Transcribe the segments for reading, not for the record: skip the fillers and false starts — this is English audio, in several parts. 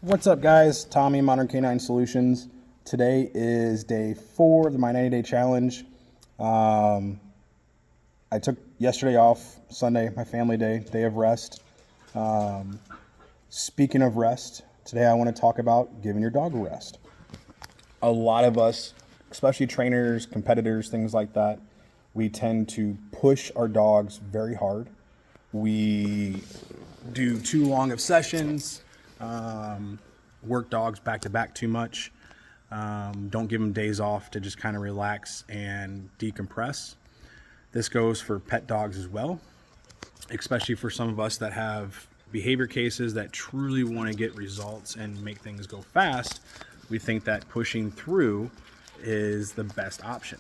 What's up, guys? Tommy, Modern Canine Solutions. Today is day 4 of my 90-day challenge. I took yesterday off, Sunday, my family day of rest. Speaking of rest, today I want to talk about giving your dog a rest. A lot of us, especially trainers, competitors, things like that, we tend to push our dogs very hard. We do too long of sessions, work dogs back to back too much, don't give them days off to just kind of relax and decompress. This goes for pet dogs as well, especially for some of us that have behavior cases that truly want to get results and make things go fast. We think that pushing through is the best option.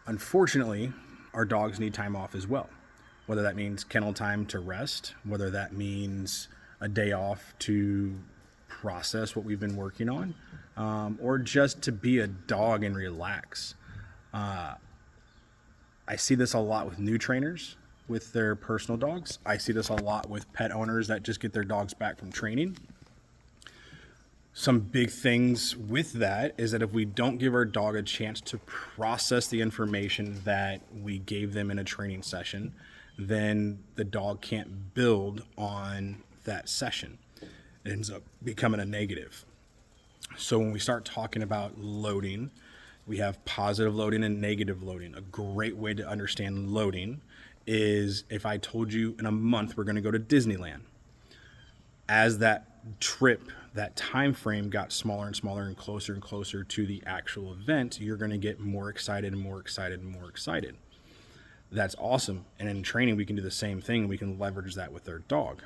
Unfortunately, our dogs need time off as well. Whether that means kennel time to rest, whether that means a day off to process what we've been working on, or just to be a dog and relax. I see this a lot with new trainers with their personal dogs. I see this a lot with pet owners that just get their dogs back from training. Some big things with that is that if we don't give our dog a chance to process the information that we gave them in a training session, then the dog can't build on that session. It ends up becoming a negative. So when we start talking about loading, we have positive loading and negative loading. A great way to understand loading is if I told you in a month we're going to go to Disneyland. As that trip, that time frame got smaller and smaller and closer to the actual event, you're going to get more excited and more excited and more excited. That's awesome. And in training, we can do the same thing. We can leverage that with our dog.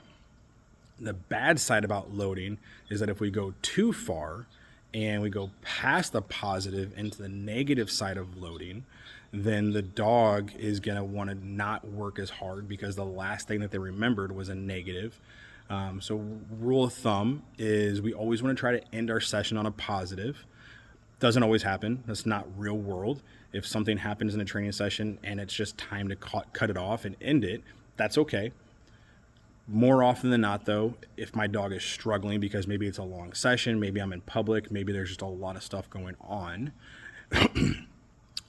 The bad side about loading is that if we go too far and we go past the positive into the negative side of loading, then the dog is going to want to not work as hard because the last thing that they remembered was a negative. So rule of thumb is we always want to try to end our session on a positive. Doesn't always happen. That's not real world. If something happens in a training session and it's just time to cut it off and end it, that's okay. More often than not, though, if my dog is struggling because maybe it's a long session, maybe I'm in public, maybe there's just a lot of stuff going on,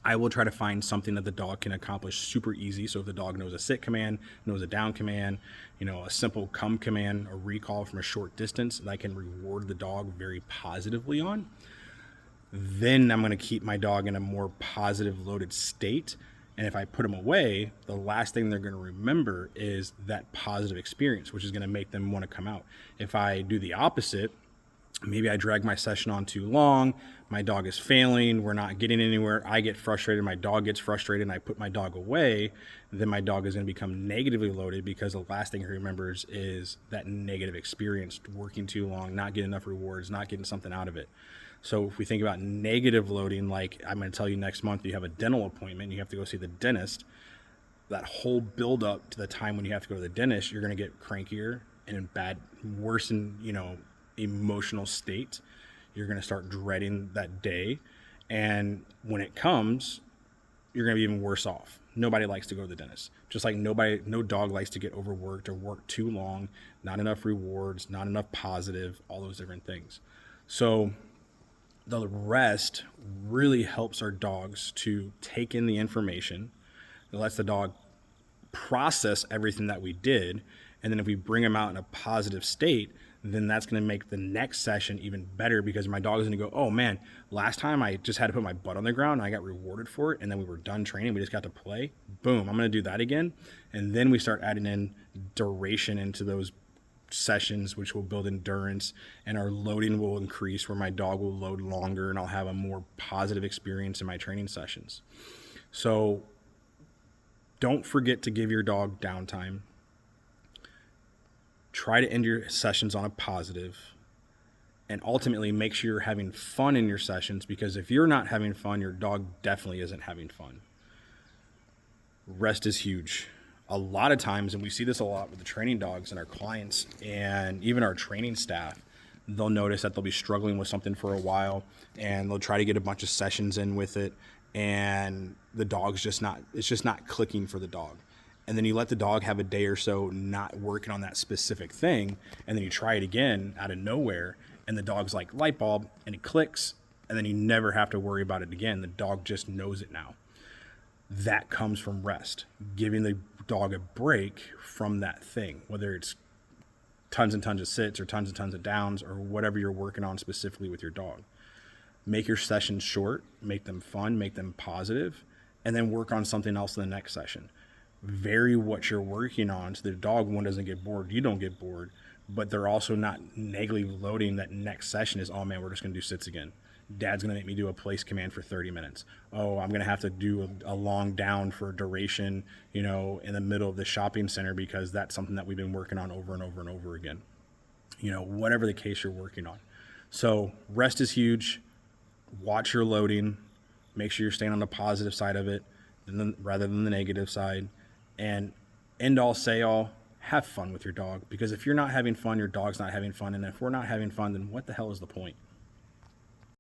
I will try to find something that the dog can accomplish super easy. So if the dog knows a sit command, knows a down command, a simple come command, a recall from a short distance that I can reward the dog very positively on, then I'm going to keep my dog in a more positive loaded state. And if I put them away, the last thing they're going to remember is that positive experience, which is going to make them want to come out. If I do the opposite, maybe I drag my session on too long, my dog is failing, we're not getting anywhere, I get frustrated, my dog gets frustrated, and I put my dog away, then my dog is going to become negatively loaded because the last thing he remembers is that negative experience, working too long, not getting enough rewards, not getting something out of it. So if we think about negative loading, like I'm going to tell you next month you have a dental appointment, you have to go see the dentist, that whole build up to the time when you have to go to the dentist, you're going to get crankier and in worsen, emotional state. You're going to start dreading that day. And when it comes, you're going to be even worse off. Nobody likes to go to the dentist. Just like no dog likes to get overworked or work too long, not enough rewards, not enough positive, all those different things. So the rest really helps our dogs to take in the information. It lets the dog process everything that we did. And then if we bring them out in a positive state, then that's going to make the next session even better because my dog is going to go, oh man, last time I just had to put my butt on the ground and I got rewarded for it. And then we were done training. We just got to play. Boom. I'm going to do that again. And then we start adding in duration into those sessions, which will build endurance, and our loading will increase where my dog will load longer and I'll have a more positive experience in my training sessions. So don't forget to give your dog downtime. Try to end your sessions on a positive, and ultimately make sure you're having fun in your sessions, because if you're not having fun, your dog definitely isn't having fun. Rest is huge. A lot of times, and we see this a lot with the training dogs and our clients and even our training staff, they'll notice that they'll be struggling with something for a while and they'll try to get a bunch of sessions in with it, and the dog's it's just not clicking for the dog. and then you let the dog have a day or so not working on that specific thing, and then you try it again out of nowhere, and the dog's like light bulb, and it clicks, and then you never have to worry about it again. The dog just knows it now. That comes from rest, giving the dog a break from that thing, whether it's tons and tons of sits or tons and tons of downs or whatever you're working on specifically with your dog. Make your sessions short, make them fun, make them positive, and then work on something else in the next session. Vary what you're working on so the dog, one, doesn't get bored, you don't get bored, but they're also not negatively loading that next session is, oh man, we're just going to do sits again. Dad's going to make me do a place command for 30 minutes. Oh, I'm going to have to do a long down for duration, in the middle of the shopping center because that's something that we've been working on over and over and over again. Whatever the case you're working on. So rest is huge. Watch your loading. Make sure you're staying on the positive side of it rather than the negative side. And end all, say all, have fun with your dog. Because if you're not having fun, your dog's not having fun. And if we're not having fun, then what the hell is the point?